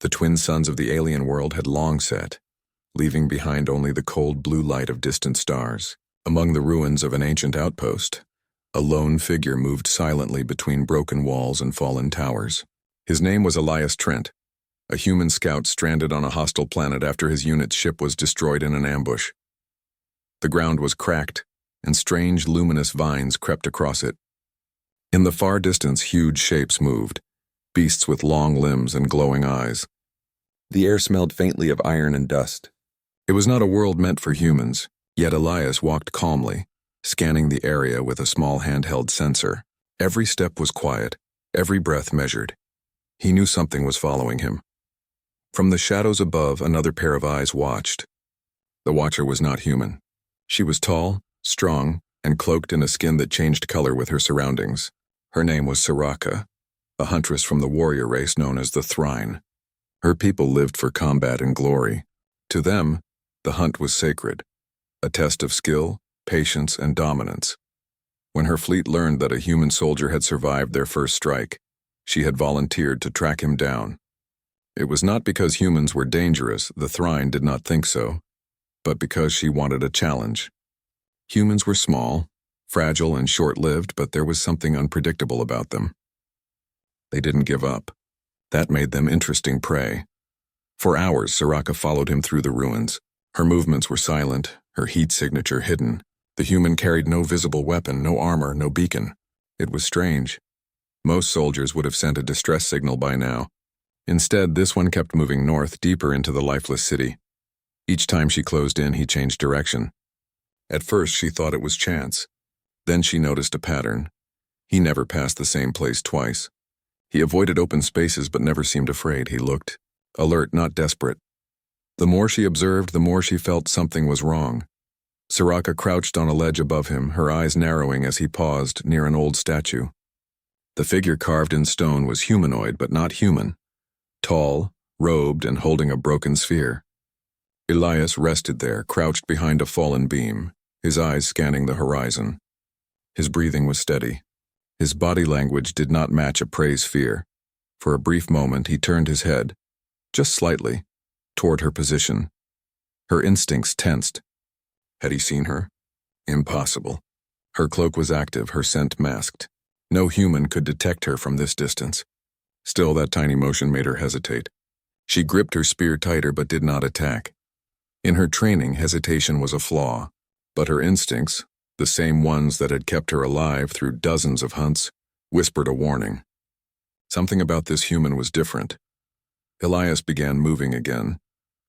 The twin suns of the alien world had long set, leaving behind only the cold blue light of distant stars. Among the ruins of an ancient outpost, a lone figure moved silently between broken walls and fallen towers. His name was Elias Trent, a human scout stranded on a hostile planet after his unit's ship was destroyed in an ambush. The ground was cracked, and strange luminous vines crept across it. In the far distance, huge shapes moved, beasts with long limbs and glowing eyes. The air smelled faintly of iron and dust. It was not a world meant for humans, yet Elias walked calmly, scanning the area with a small handheld sensor. Every step was quiet, every breath measured. He knew something was following him. From the shadows above, another pair of eyes watched. The watcher was not human. She was tall, strong, and cloaked in a skin that changed color with her surroundings. Her name was Soraka, a huntress from the warrior race known as the Thrine. Her people lived for combat and glory. To them, the hunt was sacred, a test of skill, patience, and dominance. When her fleet learned that a human soldier had survived their first strike, she had volunteered to track him down. It was not because humans were dangerous, the Thrine did not think so, but because she wanted a challenge. Humans were small, fragile, and short-lived, but there was something unpredictable about them. They didn't give up. That made them interesting prey. For hours, Soraka followed him through the ruins. Her movements were silent, her heat signature hidden. The human carried no visible weapon, no armor, no beacon. It was strange. Most soldiers would have sent a distress signal by now. Instead, this one kept moving north, deeper into the lifeless city. Each time she closed in, he changed direction. At first, she thought it was chance. Then she noticed a pattern. He never passed the same place twice. He avoided open spaces but never seemed afraid. He looked alert, not desperate. The more she observed, the more she felt something was wrong. Soraka crouched on a ledge above him, her eyes narrowing as he paused near an old statue. The figure carved in stone was humanoid but not human. Tall, robed, and holding a broken sphere. Elias rested there, crouched behind a fallen beam, his eyes scanning the horizon. His breathing was steady. His body language did not match a prey's fear. For a brief moment, he turned his head, just slightly, toward her position. Her instincts tensed. Had he seen her? Impossible. Her cloak was active, her scent masked. No human could detect her from this distance. Still, that tiny motion made her hesitate. She gripped her spear tighter but did not attack. In her training, hesitation was a flaw, but her instincts, the same ones that had kept her alive through dozens of hunts, whispered a warning. Something about this human was different. Elias began moving again,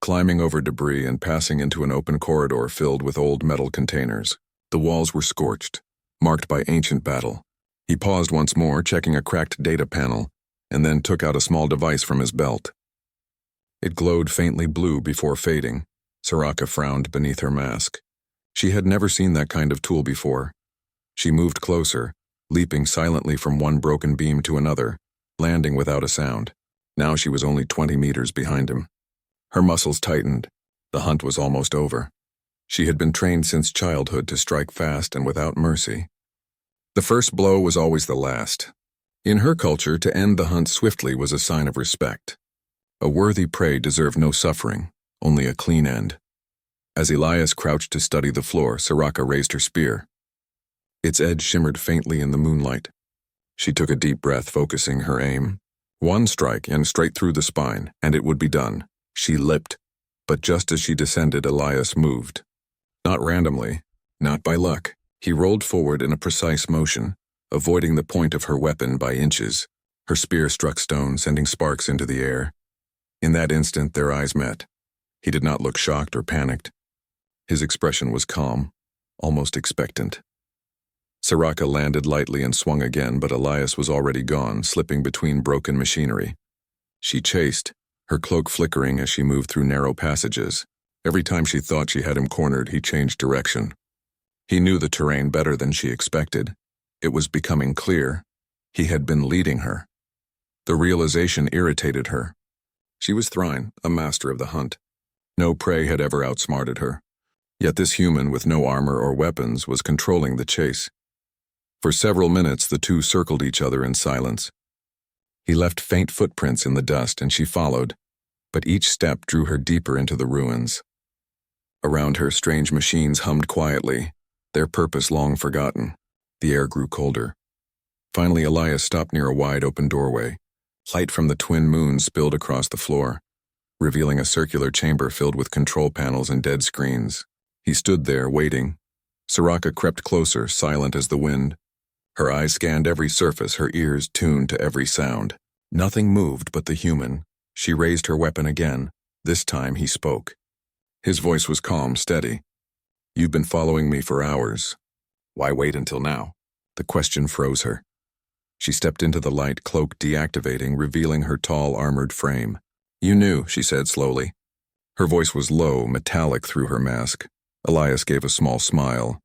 climbing over debris and passing into an open corridor filled with old metal containers. The walls were scorched, marked by ancient battle. He paused once more, checking a cracked data panel, and then took out a small device from his belt. It glowed faintly blue before fading. Soraka frowned beneath her mask. She had never seen that kind of tool before. She moved closer, leaping silently from one broken beam to another, landing without a sound. Now she was only 20 meters behind him. Her muscles tightened. The hunt was almost over. She had been trained since childhood to strike fast and without mercy. The first blow was always the last. In her culture, to end the hunt swiftly was a sign of respect. A worthy prey deserved no suffering, only a clean end. As Elias crouched to study the floor, Soraka raised her spear. Its edge shimmered faintly in the moonlight. She took a deep breath, focusing her aim. One strike and straight through the spine, and it would be done. She leapt, but just as she descended, Elias moved. Not randomly, not by luck. He rolled forward in a precise motion, avoiding the point of her weapon by inches. Her spear struck stone, sending sparks into the air. In that instant, their eyes met. He did not look shocked or panicked. His expression was calm, almost expectant. Soraka landed lightly and swung again, but Elias was already gone, slipping between broken machinery. She chased, her cloak flickering as she moved through narrow passages. Every time she thought she had him cornered, he changed direction. He knew the terrain better than she expected. It was becoming clear. He had been leading her. The realization irritated her. She was Thrine, a master of the hunt. No prey had ever outsmarted her. Yet this human with no armor or weapons was controlling the chase. For several minutes, the two circled each other in silence. He left faint footprints in the dust, and she followed, but each step drew her deeper into the ruins. Around her, strange machines hummed quietly, their purpose long forgotten. The air grew colder. Finally, Elias stopped near a wide-open doorway. Light from the twin moons spilled across the floor, revealing a circular chamber filled with control panels and dead screens. He stood there, waiting. Soraka crept closer, silent as the wind. Her eyes scanned every surface, her ears tuned to every sound. Nothing moved but the human. She raised her weapon again. This time he spoke. His voice was calm, steady. "You've been following me for hours. Why wait until now?" The question froze her. She stepped into the light, cloak deactivating, revealing her tall, armored frame. "You knew," she said slowly. Her voice was low, metallic through her mask. Elias gave a small smile.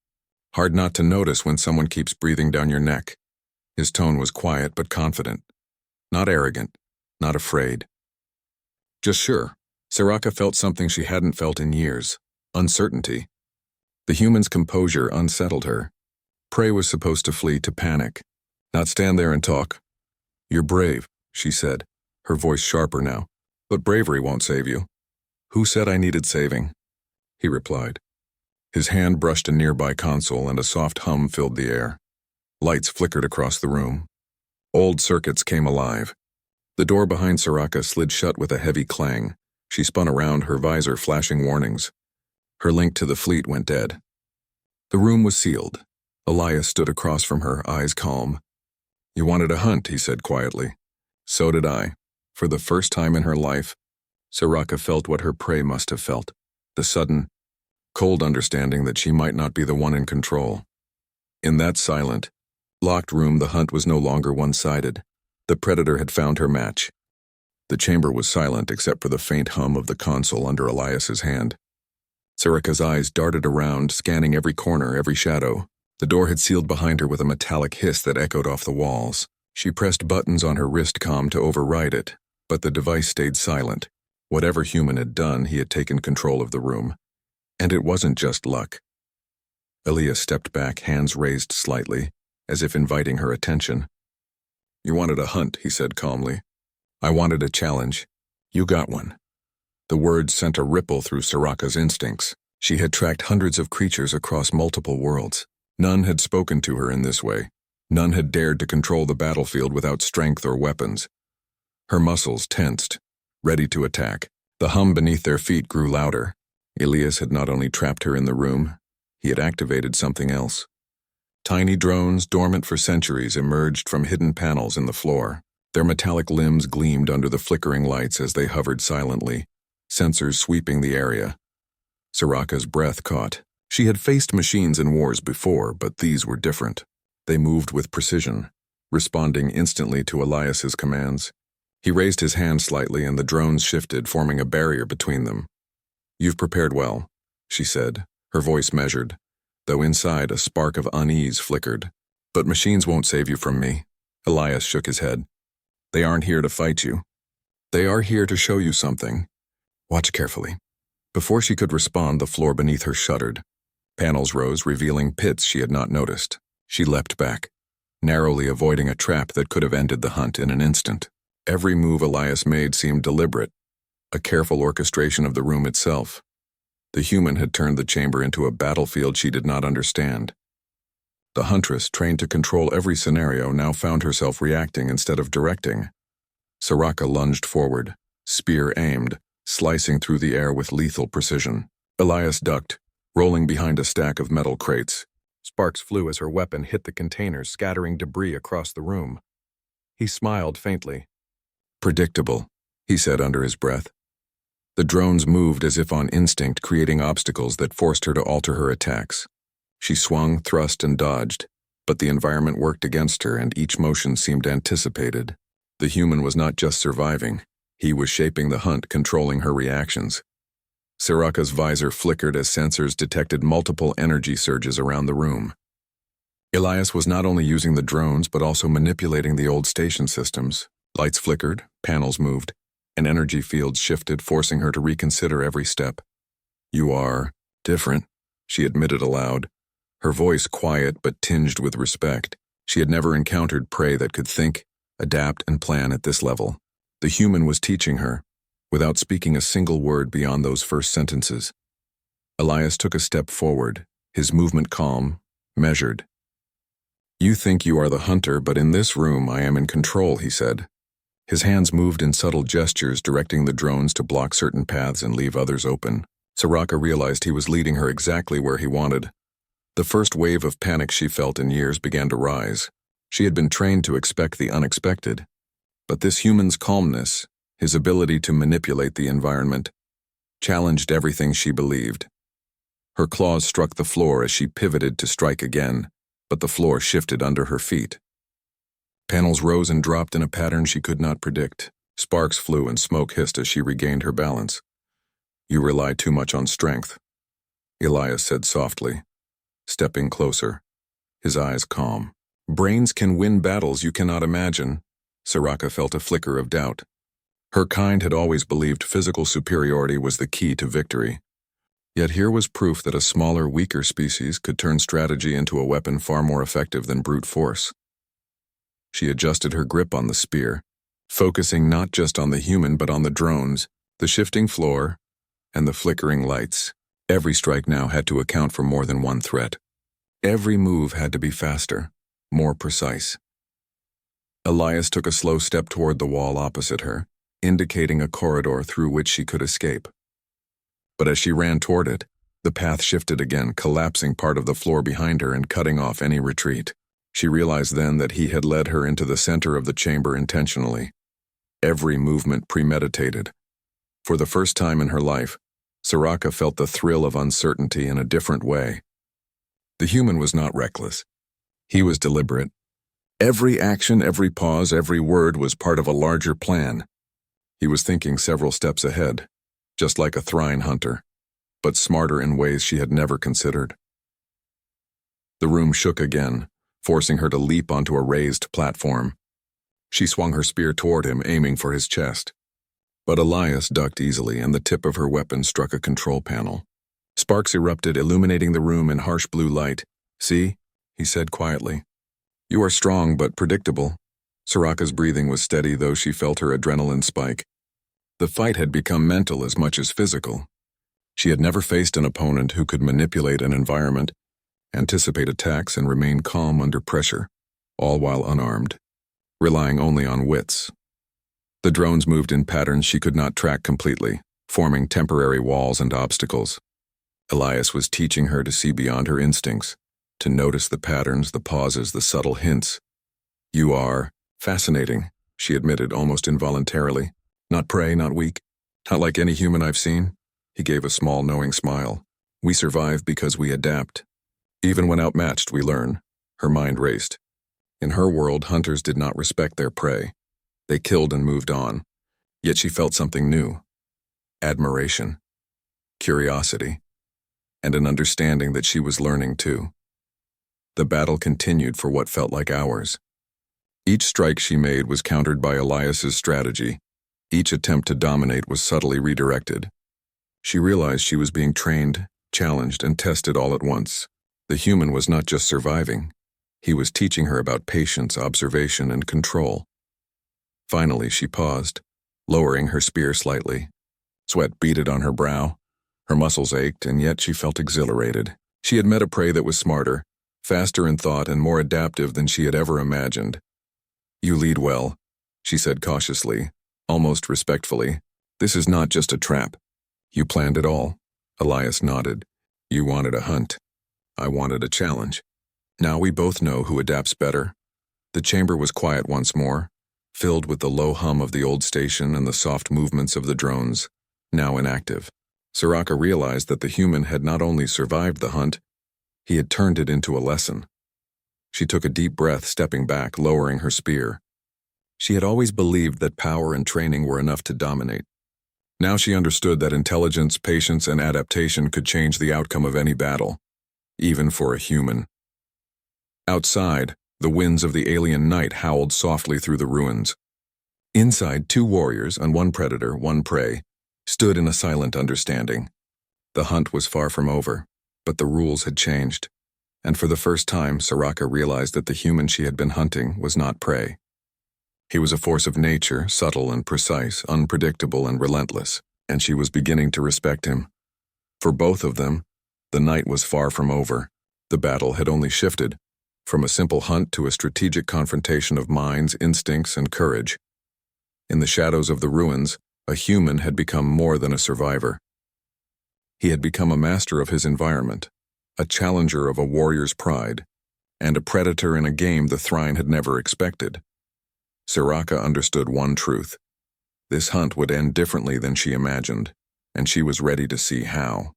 Hard not to notice when someone keeps breathing down your neck. His tone was quiet but confident. Not arrogant, not afraid. Just sure. Soraka felt something she hadn't felt in years. Uncertainty. The human's composure unsettled her. Prey was supposed to flee to panic, not stand there and talk. "You're brave," she said, her voice sharper now. "But bravery won't save you." "Who said I needed saving?" he replied. His hand brushed a nearby console and a soft hum filled the air. Lights flickered across the room. Old circuits came alive. The door behind Soraka slid shut with a heavy clang. She spun around, her visor flashing warnings. Her link to the fleet went dead. The room was sealed. Elias stood across from her, eyes calm. "You wanted a hunt," he said quietly. "So did I." For the first time in her life, Soraka felt what her prey must have felt. The sudden, cold understanding that she might not be the one in control. In that silent, locked room, the hunt was no longer one-sided. The predator had found her match. The chamber was silent except for the faint hum of the console under Elias's hand. Soraka's eyes darted around, scanning every corner, every shadow. The door had sealed behind her with a metallic hiss that echoed off the walls. She pressed buttons on her wrist comm to override it, but the device stayed silent. Whatever human had done, he had taken control of the room. And it wasn't just luck. Elias stepped back, hands raised slightly, as if inviting her attention. "You wanted a hunt," he said calmly. "I wanted a challenge. You got one." The words sent a ripple through Soraka's instincts. She had tracked hundreds of creatures across multiple worlds. None had spoken to her in this way. None had dared to control the battlefield without strength or weapons. Her muscles tensed, ready to attack. The hum beneath their feet grew louder. Elias had not only trapped her in the room, he had activated something else. Tiny drones, dormant for centuries, emerged from hidden panels in the floor. Their metallic limbs gleamed under the flickering lights as they hovered silently, sensors sweeping the area. Soraka's breath caught. She had faced machines in wars before, but these were different. They moved with precision, responding instantly to Elias's commands. He raised his hand slightly and the drones shifted, forming a barrier between them. "You've prepared well," she said, her voice measured, though inside a spark of unease flickered. "But machines won't save you from me." Elias shook his head. "They aren't here to fight you. They are here to show you something. Watch carefully." Before she could respond, the floor beneath her shuddered. Panels rose, revealing pits she had not noticed. She leapt back, narrowly avoiding a trap that could have ended the hunt in an instant. Every move Elias made seemed deliberate, a careful orchestration of the room itself. The human had turned the chamber into a battlefield she did not understand. The Huntress, trained to control every scenario, now found herself reacting instead of directing. Soraka lunged forward, spear aimed, slicing through the air with lethal precision. Elias ducked, rolling behind a stack of metal crates. Sparks flew as her weapon hit the containers, scattering debris across the room. He smiled faintly. "Predictable," he said under his breath. The drones moved as if on instinct, creating obstacles that forced her to alter her attacks. She swung, thrust, and dodged, but the environment worked against her and each motion seemed anticipated. The human was not just surviving, he was shaping the hunt, controlling her reactions. Soraka's visor flickered as sensors detected multiple energy surges around the room. Elias was not only using the drones but also manipulating the old station systems. Lights flickered, panels moved, and energy fields shifted, forcing her to reconsider every step. "You are different," she admitted aloud, her voice quiet but tinged with respect. She had never encountered prey that could think, adapt, and plan at this level. The human was teaching her, without speaking a single word beyond those first sentences. Elias took a step forward, his movement calm, measured. "You think you are the hunter, but in this room I am in control," he said. His hands moved in subtle gestures, directing the drones to block certain paths and leave others open. Soraka realized he was leading her exactly where he wanted. The first wave of panic she felt in years began to rise. She had been trained to expect the unexpected. But this human's calmness, his ability to manipulate the environment, challenged everything she believed. Her claws struck the floor as she pivoted to strike again, but the floor shifted under her feet. Panels rose and dropped in a pattern she could not predict. Sparks flew and smoke hissed as she regained her balance. "You rely too much on strength," Elias said softly, stepping closer, his eyes calm. "Brains can win battles you cannot imagine." Soraka felt a flicker of doubt. Her kind had always believed physical superiority was the key to victory. Yet here was proof that a smaller, weaker species could turn strategy into a weapon far more effective than brute force. She adjusted her grip on the spear, focusing not just on the human but on the drones, the shifting floor, and the flickering lights. Every strike now had to account for more than one threat. Every move had to be faster, more precise. Elias took a slow step toward the wall opposite her, indicating a corridor through which she could escape. But as she ran toward it, the path shifted again, collapsing part of the floor behind her and cutting off any retreat. She realized then that he had led her into the center of the chamber intentionally. Every movement premeditated. For the first time in her life, Soraka felt the thrill of uncertainty in a different way. The human was not reckless. He was deliberate. Every action, every pause, every word was part of a larger plan. He was thinking several steps ahead, just like a Thrine hunter, but smarter in ways she had never considered. The room shook again, forcing her to leap onto a raised platform. She swung her spear toward him, aiming for his chest. But Elias ducked easily, and the tip of her weapon struck a control panel. Sparks erupted, illuminating the room in harsh blue light. "See?" he said quietly. "You are strong but predictable." Soraka's breathing was steady, though she felt her adrenaline spike. The fight had become mental as much as physical. She had never faced an opponent who could manipulate an environment, anticipate attacks, and remain calm under pressure, all while unarmed, relying only on wits. The drones moved in patterns she could not track completely, forming temporary walls and obstacles. Elias was teaching her to see beyond her instincts, to notice the patterns, the pauses, the subtle hints. "You are fascinating," she admitted almost involuntarily. "Not prey, not weak, not like any human I've seen." He gave a small, knowing smile. "We survive because we adapt. Even when outmatched, we learn." Her mind raced. In her world, hunters did not respect their prey. They killed and moved on. Yet she felt something new. Admiration, curiosity, and an understanding that she was learning too. The battle continued for what felt like hours. Each strike she made was countered by Elias's strategy. Each attempt to dominate was subtly redirected. She realized she was being trained, challenged, and tested all at once. The human was not just surviving. He was teaching her about patience, observation, and control. Finally, she paused, lowering her spear slightly. Sweat beaded on her brow. Her muscles ached, and yet she felt exhilarated. She had met a prey that was smarter, faster in thought, and more adaptive than she had ever imagined. "You lead well," she said cautiously, almost respectfully. "This is not just a trap." "You planned it all," Elias nodded. "You wanted a hunt. I wanted a challenge. Now we both know who adapts better." The chamber was quiet once more, filled with the low hum of the old station and the soft movements of the drones, now inactive. Soraka realized that the human had not only survived the hunt, he had turned it into a lesson. She took a deep breath, stepping back, lowering her spear. She had always believed that power and training were enough to dominate. Now she understood that intelligence, patience, and adaptation could change the outcome of any battle, even for a human. Outside, the winds of the alien night howled softly through the ruins. Inside, two warriors, and one predator, one prey, stood in a silent understanding. The hunt was far from over, but the rules had changed, and for the first time Soraka realized that the human she had been hunting was not prey. He was a force of nature, subtle and precise, unpredictable and relentless, and she was beginning to respect him. For both of them, the night was far from over. The battle had only shifted, from a simple hunt to a strategic confrontation of minds, instincts, and courage. In the shadows of the ruins, a human had become more than a survivor. He had become a master of his environment, a challenger of a warrior's pride, and a predator in a game the Thrine had never expected. Soraka understood one truth. This hunt would end differently than she imagined, and she was ready to see how.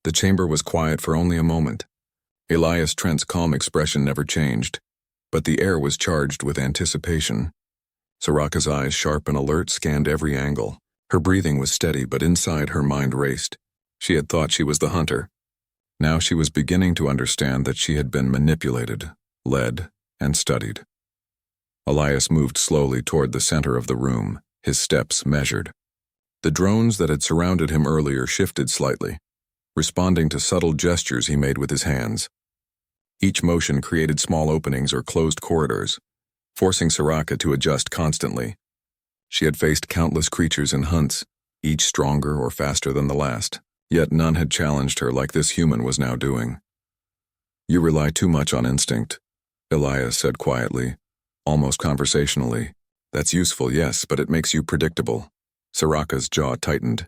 The chamber was quiet for only a moment. Elias Trent's calm expression never changed, but the air was charged with anticipation. Soraka's eyes, sharp and alert, scanned every angle. Her breathing was steady, but inside her mind raced. She had thought she was the hunter. Now she was beginning to understand that she had been manipulated, led, and studied. Elias moved slowly toward the center of the room, his steps measured. The drones that had surrounded him earlier shifted slightly, responding to subtle gestures he made with his hands. Each motion created small openings or closed corridors, forcing Soraka to adjust constantly. She had faced countless creatures in hunts, each stronger or faster than the last, yet none had challenged her like this human was now doing. "You rely too much on instinct," Elias said quietly, almost conversationally. "That's useful, yes, but it makes you predictable." Soraka's jaw tightened.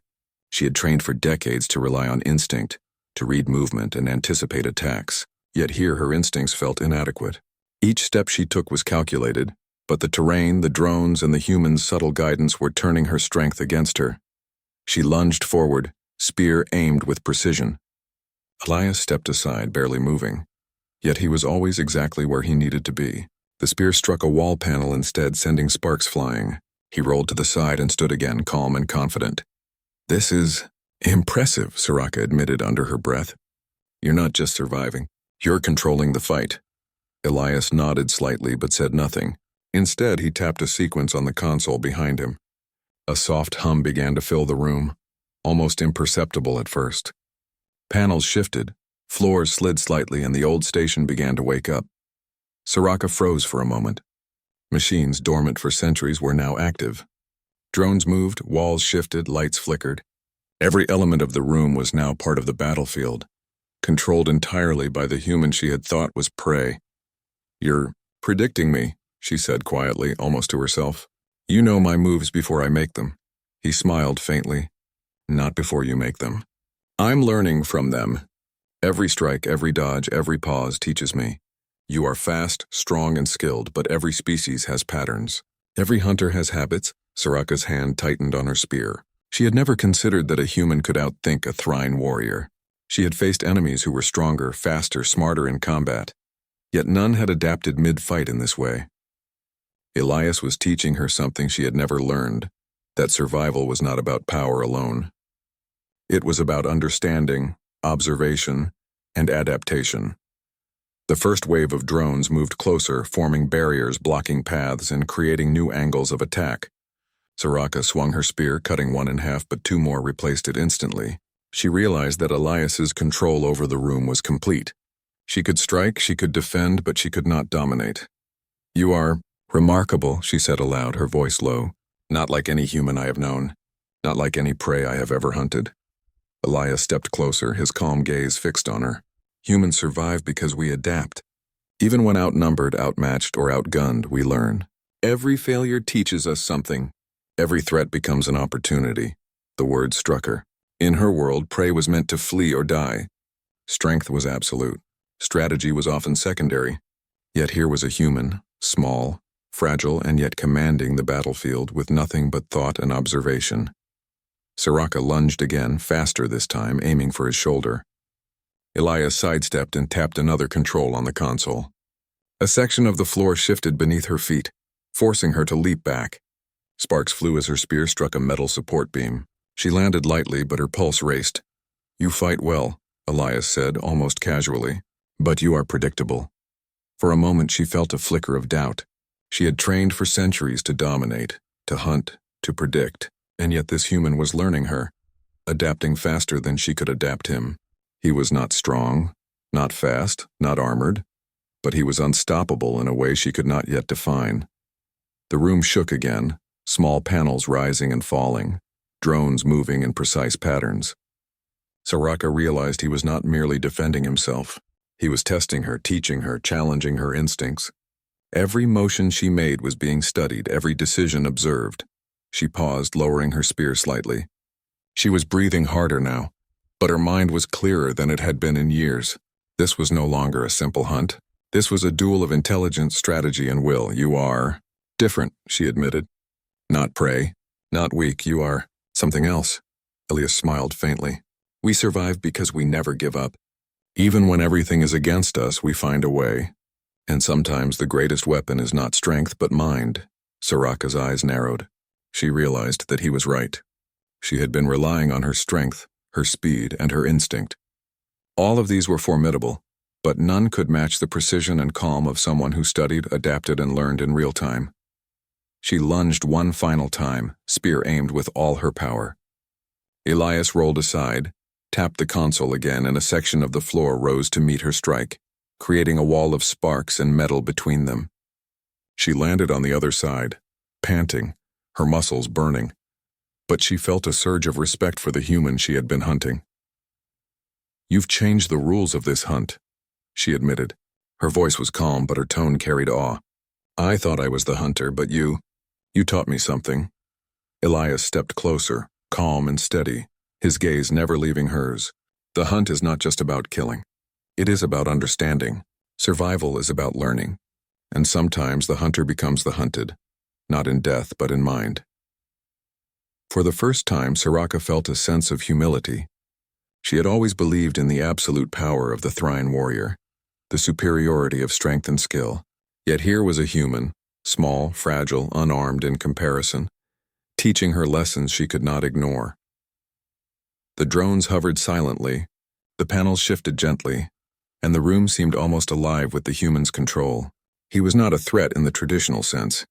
She had trained for decades to rely on instinct, to read movement and anticipate attacks, yet here her instincts felt inadequate. Each step she took was calculated, but the terrain, the drones, and the human's subtle guidance were turning her strength against her. She lunged forward, spear aimed with precision. Elias stepped aside, barely moving, yet he was always exactly where he needed to be. The spear struck a wall panel instead, sending sparks flying. He rolled to the side and stood again, calm and confident. "This is impressive," Soraka admitted under her breath. "You're not just surviving. You're controlling the fight." Elias nodded slightly but said nothing. Instead, he tapped a sequence on the console behind him. A soft hum began to fill the room, almost imperceptible at first. Panels shifted, floors slid slightly, and the old station began to wake up. Soraka froze for a moment. Machines dormant for centuries were now active. Drones moved, walls shifted, lights flickered. Every element of the room was now part of the battlefield, controlled entirely by the human she had thought was prey. "You're predicting me," she said quietly, almost to herself. "You know my moves before I make them." He smiled faintly. "Not before you make them. I'm learning from them. Every strike, every dodge, every pause teaches me. You are fast, strong, and skilled, but every species has patterns. Every hunter has habits." Soraka's hand tightened on her spear. She had never considered that a human could outthink a Thrine warrior. She had faced enemies who were stronger, faster, smarter in combat. Yet none had adapted mid-fight in this way. Elias was teaching her something she had never learned, that survival was not about power alone. It was about understanding, observation, and adaptation. The first wave of drones moved closer, forming barriers, blocking paths, and creating new angles of attack. Soraka swung her spear, cutting one in half, but two more replaced it instantly. She realized that Elias's control over the room was complete. She could strike, she could defend, but she could not dominate. "You are remarkable," she said aloud, her voice low. "Not like any human I have known. Not like any prey I have ever hunted." Elias stepped closer, his calm gaze fixed on her. "Humans survive because we adapt. Even when outnumbered, outmatched, or outgunned, we learn. Every failure teaches us something. Every threat becomes an opportunity." The word struck her. In her world, prey was meant to flee or die. Strength was absolute. Strategy was often secondary. Yet here was a human, small, fragile, and yet commanding the battlefield with nothing but thought and observation. Soraka lunged again, faster this time, aiming for his shoulder. Elias sidestepped and tapped another control on the console. A section of the floor shifted beneath her feet, forcing her to leap back. Sparks flew as her spear struck a metal support beam. She landed lightly, but her pulse raced. "You fight well," Elias said, almost casually, "but you are predictable." For a moment she felt a flicker of doubt. She had trained for centuries to dominate, to hunt, to predict, and yet this human was learning her, adapting faster than she could adapt him. He was not strong, not fast, not armored, but he was unstoppable in a way she could not yet define. The room shook again, small panels rising and falling, drones moving in precise patterns. Soraka realized he was not merely defending himself. He was testing her, teaching her, challenging her instincts. Every motion she made was being studied, every decision observed. She paused, lowering her spear slightly. She was breathing harder now, but her mind was clearer than it had been in years. This was no longer a simple hunt. This was a duel of intelligence, strategy, and will. You are different, she admitted. Not prey, not weak, you are something else. Elias smiled faintly. We survive because we never give up. Even when everything is against us, we find a way. And sometimes the greatest weapon is not strength but mind. Soraka's eyes narrowed. She realized that he was right. She had been relying on her strength, her speed, and her instinct. All of these were formidable, but none could match the precision and calm of someone who studied, adapted, and learned in real time. She lunged one final time, spear aimed with all her power. Elias rolled aside, tapped the console again, and a section of the floor rose to meet her strike, creating a wall of sparks and metal between them. She landed on the other side, panting, her muscles burning, but she felt a surge of respect for the human she had been hunting. You've changed the rules of this hunt, she admitted. Her voice was calm, but her tone carried awe. I thought I was the hunter, but you taught me something. Elias stepped closer, calm and steady, his gaze never leaving hers. The hunt is not just about killing. It is about understanding. Survival is about learning. And sometimes the hunter becomes the hunted, not in death but in mind. For the first time, Soraka felt a sense of humility. She had always believed in the absolute power of the Thrine warrior, the superiority of strength and skill. Yet here was a human, small, fragile, unarmed in comparison, teaching her lessons she could not ignore. The drones hovered silently, the panels shifted gently, and the room seemed almost alive with the human's control. He was not a threat in the traditional sense.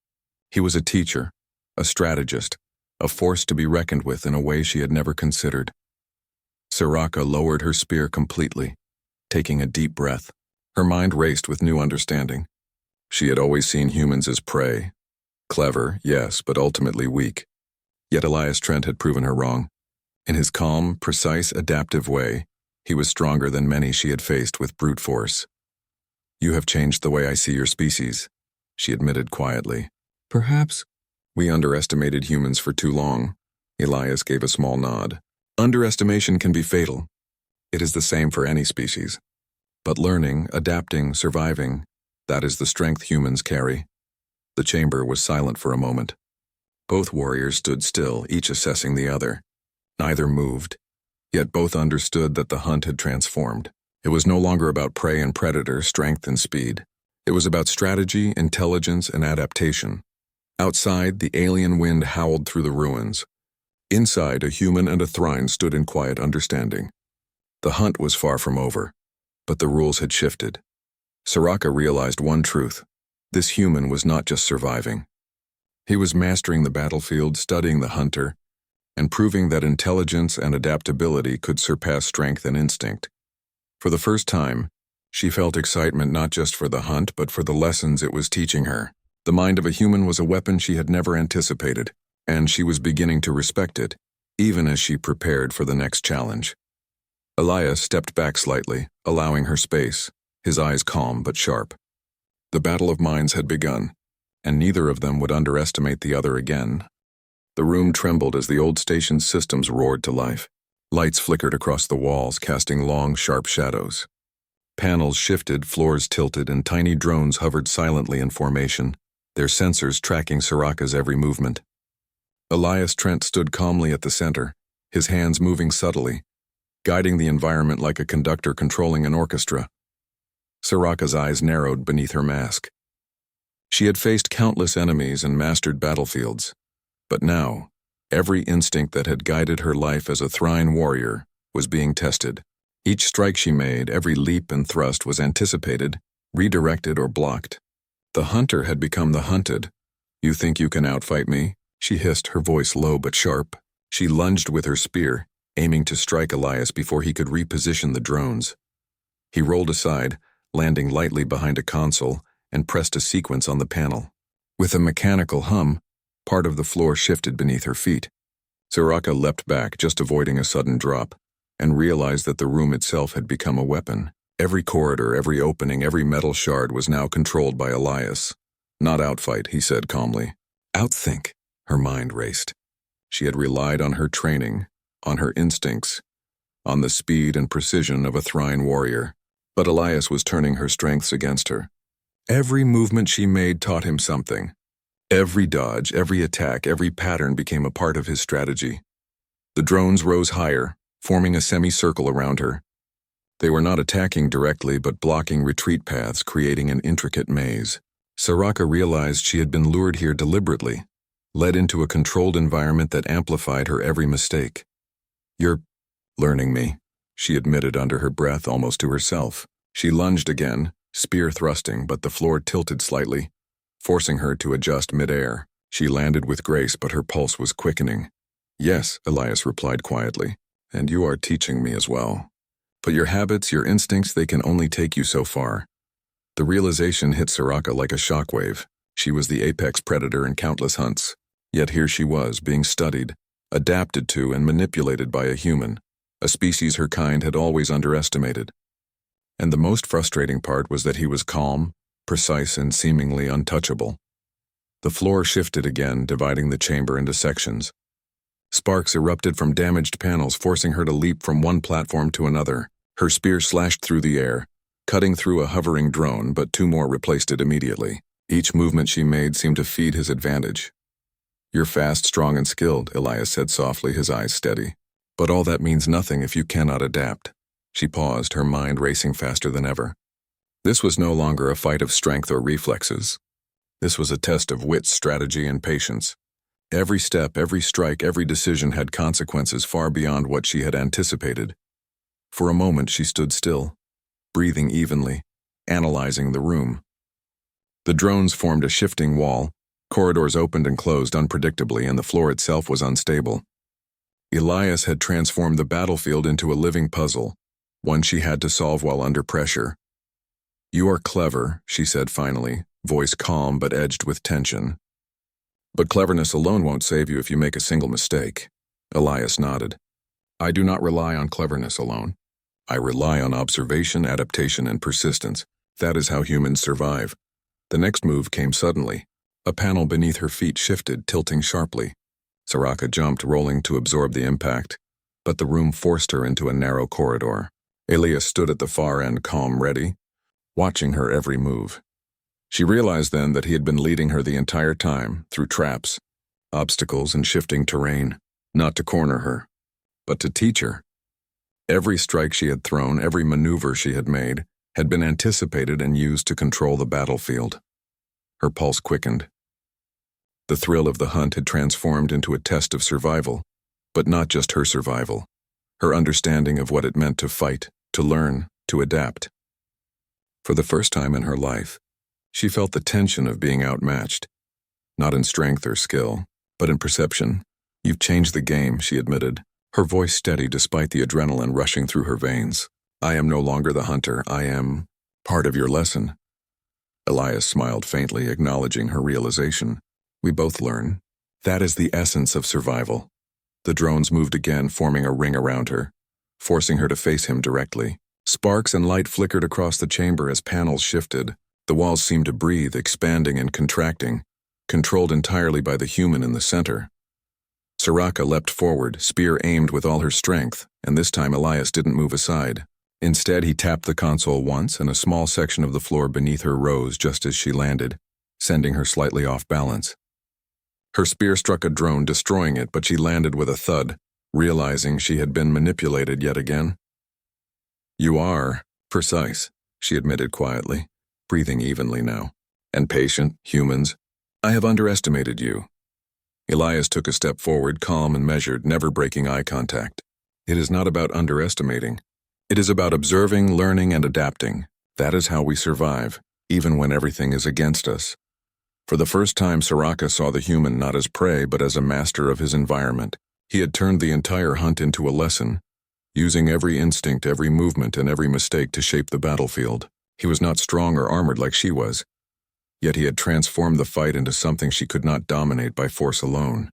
He was a teacher, a strategist, a force to be reckoned with in a way she had never considered. Soraka lowered her spear completely, taking a deep breath. Her mind raced with new understanding. She had always seen humans as prey. Clever, yes, but ultimately weak. Yet Elias Trent had proven her wrong. In his calm, precise, adaptive way, he was stronger than many she had faced with brute force. You have changed the way I see your species, she admitted quietly. Perhaps we underestimated humans for too long. Elias gave a small nod. Underestimation can be fatal. It is the same for any species. But learning, adapting, surviving, that is the strength humans carry. The chamber was silent for a moment. Both warriors stood still, each assessing the other. Neither moved, yet both understood that the hunt had transformed. It was no longer about prey and predator, strength and speed. It was about strategy, intelligence, and adaptation. Outside, the alien wind howled through the ruins. Inside, a human and a Thrine stood in quiet understanding. The hunt was far from over, but the rules had shifted. Soraka realized one truth. This human was not just surviving. He was mastering the battlefield, studying the hunter, and proving that intelligence and adaptability could surpass strength and instinct. For the first time, she felt excitement not just for the hunt, but for the lessons it was teaching her. The mind of a human was a weapon she had never anticipated, and she was beginning to respect it, even as she prepared for the next challenge. Elias stepped back slightly, allowing her space, his eyes calm but sharp. The battle of minds had begun, and neither of them would underestimate the other again. The room trembled as the old station's systems roared to life. Lights flickered across the walls, casting long, sharp shadows. Panels shifted, floors tilted, and tiny drones hovered silently in formation, their sensors tracking Soraka's every movement. Elias Trent stood calmly at the center, his hands moving subtly, guiding the environment like a conductor controlling an orchestra. Soraka's eyes narrowed beneath her mask. She had faced countless enemies and mastered battlefields, but now, every instinct that had guided her life as a Thrine warrior was being tested. Each strike she made, every leap and thrust was anticipated, redirected, or blocked. The hunter had become the hunted. You think you can outfight me? She hissed, her voice low but sharp. She lunged with her spear, aiming to strike Elias before he could reposition the drones. He rolled aside, landing lightly behind a console, and pressed a sequence on the panel. With a mechanical hum, part of the floor shifted beneath her feet. Soraka leapt back, just avoiding a sudden drop, and realized that the room itself had become a weapon. Every corridor, every opening, every metal shard was now controlled by Elias. "Not outfight," he said calmly. "Outthink," her mind raced. She had relied on her training, on her instincts, on the speed and precision of a Thrine warrior. But Elias was turning her strengths against her. Every movement she made taught him something. Every dodge, every attack, every pattern became a part of his strategy. The drones rose higher, forming a semicircle around her. They were not attacking directly, but blocking retreat paths, creating an intricate maze. Soraka realized she had been lured here deliberately, led into a controlled environment that amplified her every mistake. "You're learning me," she admitted under her breath, almost to herself. She lunged again, spear thrusting, but the floor tilted slightly, forcing her to adjust mid-air. She landed with grace, but her pulse was quickening. "Yes," Elias replied quietly, "and you are teaching me as well. But your habits, your instincts, they can only take you so far." The realization hit Soraka like a shockwave. She was the apex predator in countless hunts. Yet here she was, being studied, adapted to, and manipulated by a human, a species her kind had always underestimated. And the most frustrating part was that he was calm, precise, and seemingly untouchable. The floor shifted again, dividing the chamber into sections. Sparks erupted from damaged panels, forcing her to leap from one platform to another. Her spear slashed through the air, cutting through a hovering drone, but two more replaced it immediately. Each movement she made seemed to feed his advantage. "You're fast, strong, and skilled," Elias said softly, his eyes steady. "But all that means nothing if you cannot adapt." She paused, her mind racing faster than ever. This was no longer a fight of strength or reflexes. This was a test of wit, strategy, and patience. Every step, every strike, every decision had consequences far beyond what she had anticipated. For a moment she stood still, breathing evenly, analyzing the room. The drones formed a shifting wall, corridors opened and closed unpredictably, and the floor itself was unstable. Elias had transformed the battlefield into a living puzzle, one she had to solve while under pressure. "You are clever," she said finally, voice calm but edged with tension. "But cleverness alone won't save you if you make a single mistake." Elias nodded. "I do not rely on cleverness alone. I rely on observation, adaptation, and persistence. That is how humans survive." The next move came suddenly. A panel beneath her feet shifted, tilting sharply. Soraka jumped, rolling to absorb the impact, but the room forced her into a narrow corridor. Elias stood at the far end, calm, ready, watching her every move. She realized then that he had been leading her the entire time, through traps, obstacles, and shifting terrain, not to corner her, but to teach her. Every strike she had thrown, every maneuver she had made, had been anticipated and used to control the battlefield. Her pulse quickened. The thrill of the hunt had transformed into a test of survival, but not just her survival, her understanding of what it meant to fight, to learn, to adapt. For the first time in her life, she felt the tension of being outmatched, not in strength or skill, but in perception. "You've changed the game," she admitted, her voice steady despite the adrenaline rushing through her veins. "I am no longer the hunter. I am part of your lesson." Elias smiled faintly, acknowledging her realization. "We both learn. That is the essence of survival." The drones moved again, forming a ring around her, forcing her to face him directly. Sparks and light flickered across the chamber as panels shifted. The walls seemed to breathe, expanding and contracting, controlled entirely by the human in the center. Soraka leapt forward, spear aimed with all her strength, and this time Elias didn't move aside. Instead, he tapped the console once, and a small section of the floor beneath her rose just as she landed, sending her slightly off balance. Her spear struck a drone, destroying it, but she landed with a thud, realizing she had been manipulated yet again. "You are precise," she admitted quietly, breathing evenly now. "And patient, humans. I have underestimated you." Elias took a step forward, calm and measured, never breaking eye contact. "It is not about underestimating. It is about observing, learning, and adapting. That is how we survive, even when everything is against us." For the first time, Soraka saw the human not as prey, but as a master of his environment. He had turned the entire hunt into a lesson, using every instinct, every movement, and every mistake to shape the battlefield. He was not strong or armored like she was. Yet he had transformed the fight into something she could not dominate by force alone.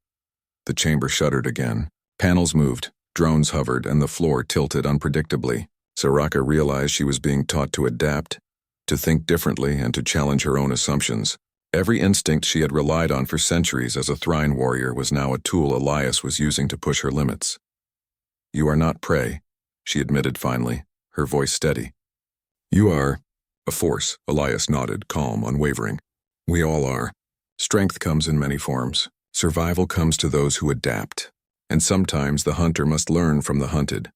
The chamber shuddered again. Panels moved, drones hovered, and the floor tilted unpredictably. Soraka realized she was being taught to adapt, to think differently, and to challenge her own assumptions. Every instinct she had relied on for centuries as a Thrine warrior was now a tool Elias was using to push her limits. "You are not prey," she admitted finally, her voice steady. "You are a force," Elias nodded, calm, unwavering. "We all are. Strength comes in many forms. Survival comes to those who adapt. And sometimes the hunter must learn from the hunted."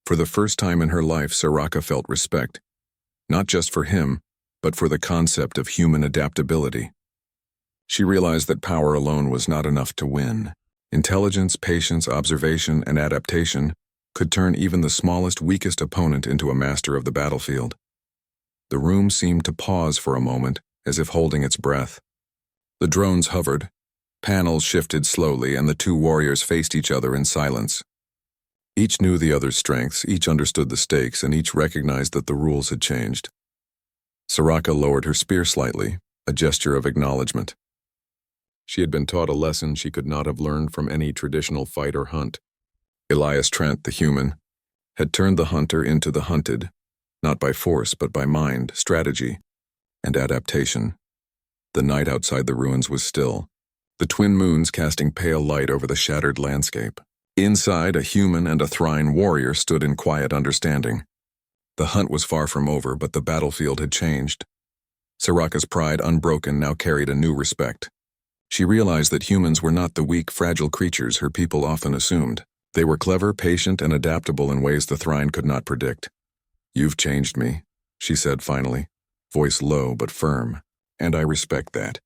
For the first time in her life, Soraka felt respect. Not just for him, but for the concept of human adaptability. She realized that power alone was not enough to win. Intelligence, patience, observation, and adaptation could turn even the smallest, weakest opponent into a master of the battlefield. The room seemed to pause for a moment, as if holding its breath. The drones hovered, panels shifted slowly, and the two warriors faced each other in silence. Each knew the other's strengths, each understood the stakes, and each recognized that the rules had changed. Soraka lowered her spear slightly, a gesture of acknowledgement. She had been taught a lesson she could not have learned from any traditional fight or hunt. Elias Trent, the human, had turned the hunter into the hunted, not by force but by mind, strategy, and adaptation. The night outside the ruins was still, the twin moons casting pale light over the shattered landscape. Inside, a human and a Thrine warrior stood in quiet understanding. The hunt was far from over, but the battlefield had changed. Soraka's pride, unbroken, now carried a new respect. She realized that humans were not the weak, fragile creatures her people often assumed. They were clever, patient, and adaptable in ways the Thrine could not predict. "You've changed me," she said finally, voice low but firm, "and I respect that.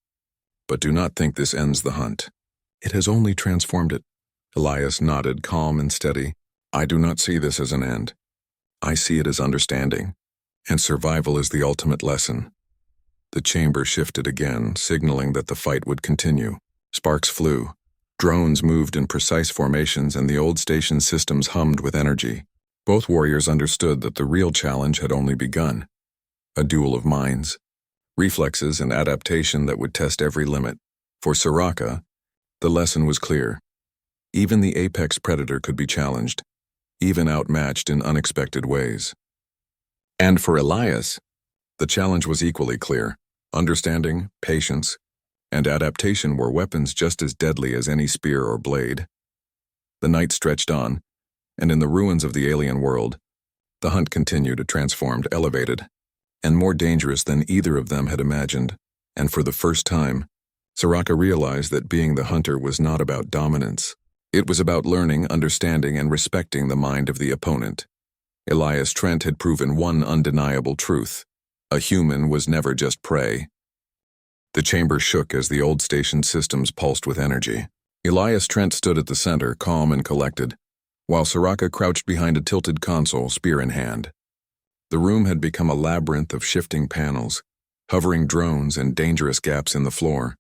But do not think this ends the hunt. It has only transformed it." Elias nodded, calm and steady. "I do not see this as an end. I see it as understanding, and survival is the ultimate lesson." The chamber shifted again, signaling that the fight would continue. Sparks flew. Drones moved in precise formations, and the old station systems hummed with energy. Both warriors understood that the real challenge had only begun. A duel of minds, reflexes, and adaptation that would test every limit. For Soraka, the lesson was clear. Even the apex predator could be challenged, even outmatched in unexpected ways. And for Elias, the challenge was equally clear. Understanding, patience, and adaptation were weapons just as deadly as any spear or blade. The night stretched on, and in the ruins of the alien world, the hunt continued, transformed, elevated, and more dangerous than either of them had imagined. And for the first time, Soraka realized that being the hunter was not about dominance. It was about learning, understanding, and respecting the mind of the opponent. Elias Trent had proven one undeniable truth. A human was never just prey. The chamber shook as the old station systems pulsed with energy. Elias Trent stood at the center, calm and collected, while Soraka crouched behind a tilted console, spear in hand. The room had become a labyrinth of shifting panels, hovering drones, and dangerous gaps in the floor.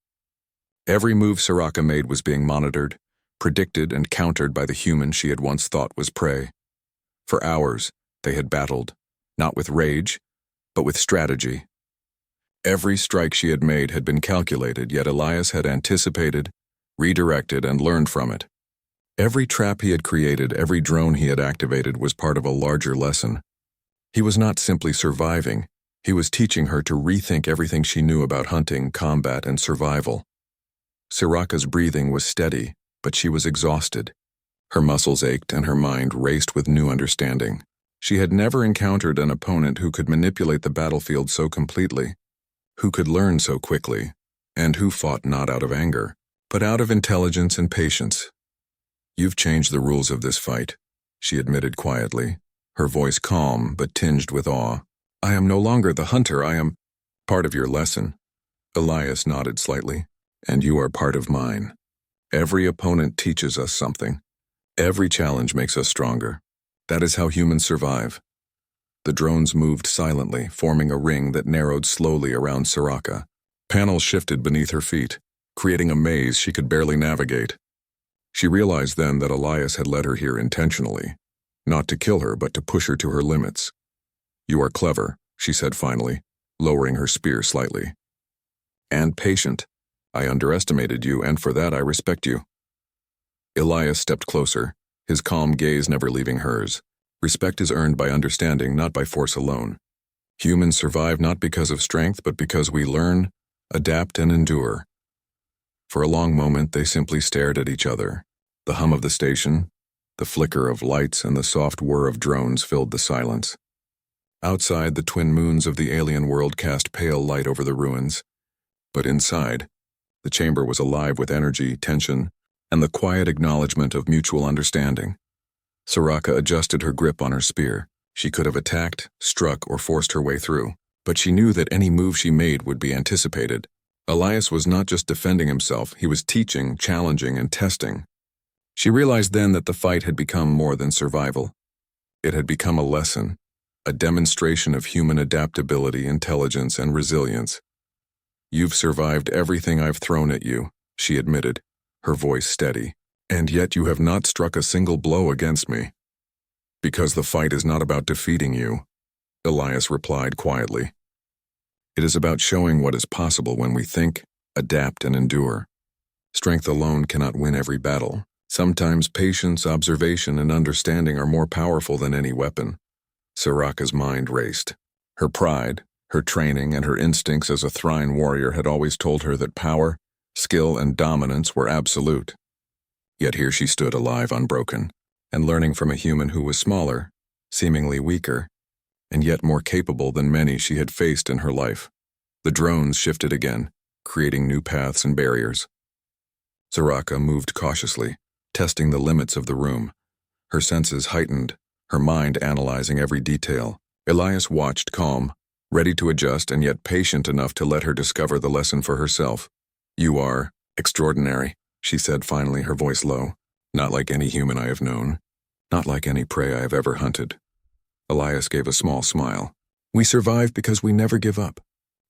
Every move Soraka made was being monitored, predicted, and countered by the human she had once thought was prey. For hours, they had battled, not with rage, but with strategy. Every strike she had made had been calculated, yet Elias had anticipated, redirected, and learned from it. Every trap he had created, every drone he had activated was part of a larger lesson. He was not simply surviving, he was teaching her to rethink everything she knew about hunting, combat, and survival. Soraka's breathing was steady, but she was exhausted. Her muscles ached and her mind raced with new understanding. She had never encountered an opponent who could manipulate the battlefield so completely, who could learn so quickly, and who fought not out of anger, but out of intelligence and patience. "You've changed the rules of this fight," she admitted quietly, her voice calm but tinged with awe. "I am no longer the hunter, I am part of your lesson." Elias nodded slightly. "And you are part of mine. Every opponent teaches us something. Every challenge makes us stronger. That is how humans survive." The drones moved silently, forming a ring that narrowed slowly around Soraka. Panels shifted beneath her feet, creating a maze she could barely navigate. She realized then that Elias had led her here intentionally, not to kill her but to push her to her limits. "You are clever," she said finally, lowering her spear slightly. And patient. I underestimated you, and for that I respect you. Elias stepped closer, his calm gaze never leaving hers. Respect is earned by understanding, not by force alone. Humans survive not because of strength, but because we learn, adapt, and endure. For a long moment, they simply stared at each other. The hum of the station, the flicker of lights, and the soft whir of drones filled the silence. Outside, the twin moons of the alien world cast pale light over the ruins. But inside, the chamber was alive with energy, tension, and the quiet acknowledgement of mutual understanding. Soraka adjusted her grip on her spear. She could have attacked, struck, or forced her way through, but she knew that any move she made would be anticipated. Elias was not just defending himself, he was teaching, challenging, and testing. She realized then that the fight had become more than survival. It had become a lesson, a demonstration of human adaptability, intelligence, and resilience. "You've survived everything I've thrown at you," she admitted, her voice steady. "And yet you have not struck a single blow against me." "Because the fight is not about defeating you," Elias replied quietly. "It is about showing what is possible when we think, adapt, and endure. Strength alone cannot win every battle. Sometimes patience, observation, and understanding are more powerful than any weapon." Soraka's mind raced. Her pride, her training, and her instincts as a Thrine warrior had always told her that power, skill, and dominance were absolute. Yet here she stood alive, unbroken, and learning from a human who was smaller, seemingly weaker, and yet more capable than many she had faced in her life. The drones shifted again, creating new paths and barriers. Soraka moved cautiously, testing the limits of the room. Her senses heightened, her mind analyzing every detail. Elias watched, calm, ready to adjust and yet patient enough to let her discover the lesson for herself. "You are extraordinary," she said finally, her voice low. "Not like any human I have known. Not like any prey I have ever hunted." Elias gave a small smile. "We survive because we never give up.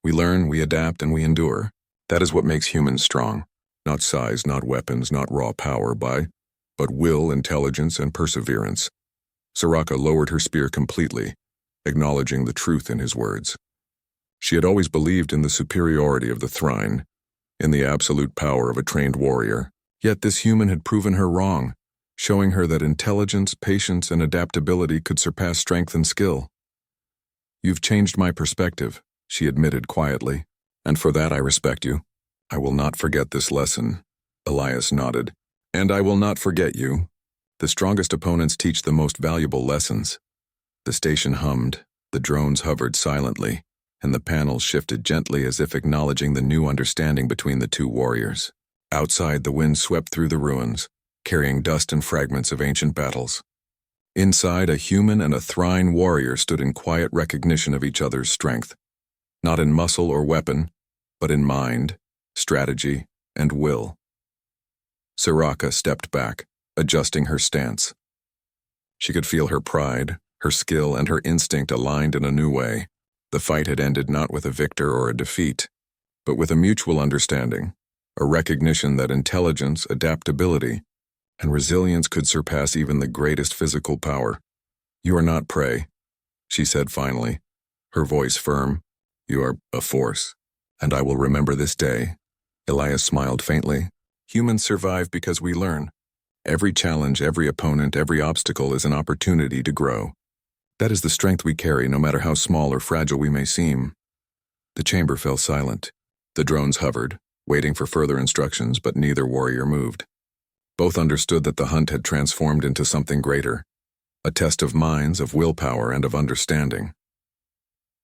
We learn, we adapt, and we endure. That is what makes humans strong. Not size, not weapons, not raw power, but will, intelligence, and perseverance." Soraka lowered her spear completely, acknowledging the truth in his words. She had always believed in the superiority of the Thrine, in the absolute power of a trained warrior. Yet this human had proven her wrong, showing her that intelligence, patience, and adaptability could surpass strength and skill. "You've changed my perspective," she admitted quietly, "and for that I respect you. I will not forget this lesson." Elias nodded. "And I will not forget you. The strongest opponents teach the most valuable lessons." The station hummed, the drones hovered silently, and the panels shifted gently as if acknowledging the new understanding between the two warriors. Outside, the wind swept through the ruins, carrying dust and fragments of ancient battles. Inside, a human and a Thrine warrior stood in quiet recognition of each other's strength, not in muscle or weapon, but in mind, strategy, and will. Soraka stepped back, adjusting her stance. She could feel her pride, her skill, and her instinct aligned in a new way. The fight had ended not with a victor or a defeat, but with a mutual understanding, a recognition that intelligence, adaptability, and resilience could surpass even the greatest physical power. "You are not prey," she said finally, her voice firm. "You are a force, and I will remember this day." Elias smiled faintly. "Humans survive because we learn. Every challenge, every opponent, every obstacle is an opportunity to grow. That is the strength we carry, no matter how small or fragile we may seem." The chamber fell silent. The drones hovered, waiting for further instructions, but neither warrior moved. Both understood that the hunt had transformed into something greater, a test of minds, of willpower, and of understanding.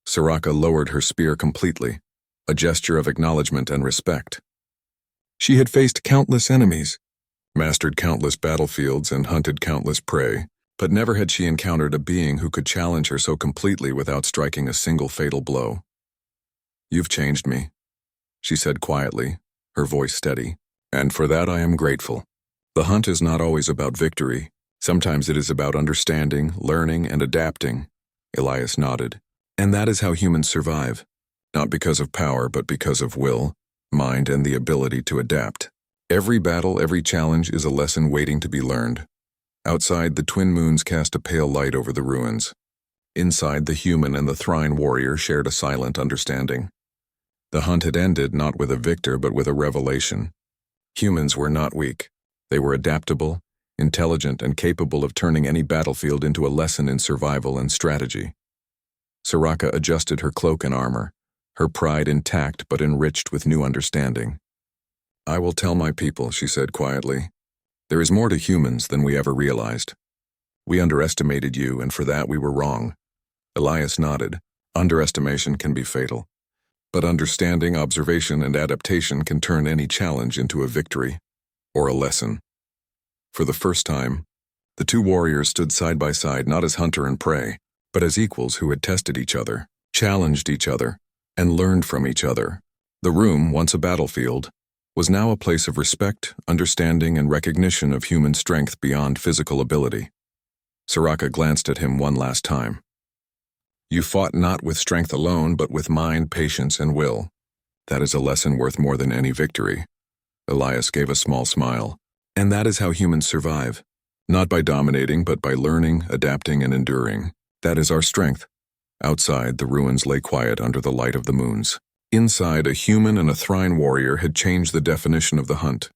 Soraka lowered her spear completely, a gesture of acknowledgement and respect. She had faced countless enemies, mastered countless battlefields, and hunted countless prey, but never had she encountered a being who could challenge her so completely without striking a single fatal blow. "You've changed me," she said quietly, her voice steady, "and for that I am grateful. The hunt is not always about victory. Sometimes it is about understanding, learning, and adapting." Elias nodded. "And that is how humans survive, not because of power, but because of will, mind, and the ability to adapt. Every battle, every challenge is a lesson waiting to be learned." Outside, the twin moons cast a pale light over the ruins. Inside, the human and the Thrine warrior shared a silent understanding. The hunt had ended not with a victor but with a revelation. Humans were not weak. They were adaptable, intelligent, and capable of turning any battlefield into a lesson in survival and strategy. Soraka adjusted her cloak and armor, her pride intact but enriched with new understanding. "I will tell my people," she said quietly. "There is more to humans than we ever realized. We underestimated you, and for that we were wrong." Elias nodded. "Underestimation can be fatal. But understanding, observation, and adaptation can turn any challenge into a victory, or a lesson." For the first time, the two warriors stood side by side not as hunter and prey, but as equals who had tested each other, challenged each other, and learned from each other. The room, once a battlefield, was now a place of respect, understanding, and recognition of human strength beyond physical ability. Soraka glanced at him one last time. "You fought not with strength alone, but with mind, patience, and will. That is a lesson worth more than any victory." Elias gave a small smile. "And that is how humans survive. Not by dominating, but by learning, adapting, and enduring. That is our strength." Outside, the ruins lay quiet under the light of the moons. Inside, a human and a Thrine warrior had changed the definition of the hunt.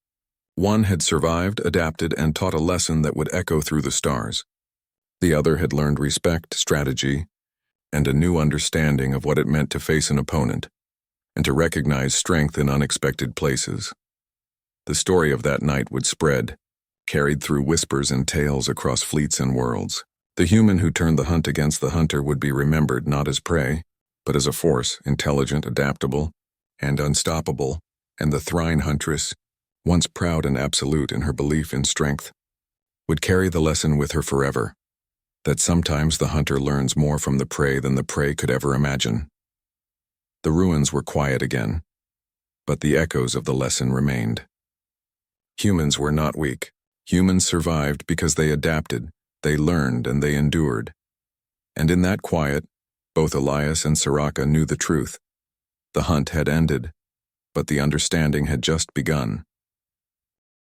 One had survived, adapted, and taught a lesson that would echo through the stars. The other had learned respect, strategy, and a new understanding of what it meant to face an opponent, and to recognize strength in unexpected places. The story of that night would spread, carried through whispers and tales across fleets and worlds. The human who turned the hunt against the hunter would be remembered not as prey, but as a force, intelligent, adaptable, and unstoppable. And the Thrine Huntress, once proud and absolute in her belief in strength, would carry the lesson with her forever, that sometimes the hunter learns more from the prey than the prey could ever imagine. The ruins were quiet again, but the echoes of the lesson remained. Humans were not weak. Humans survived because they adapted, they learned, and they endured. And in that quiet, both Elias and Soraka knew the truth. The hunt had ended, but the understanding had just begun.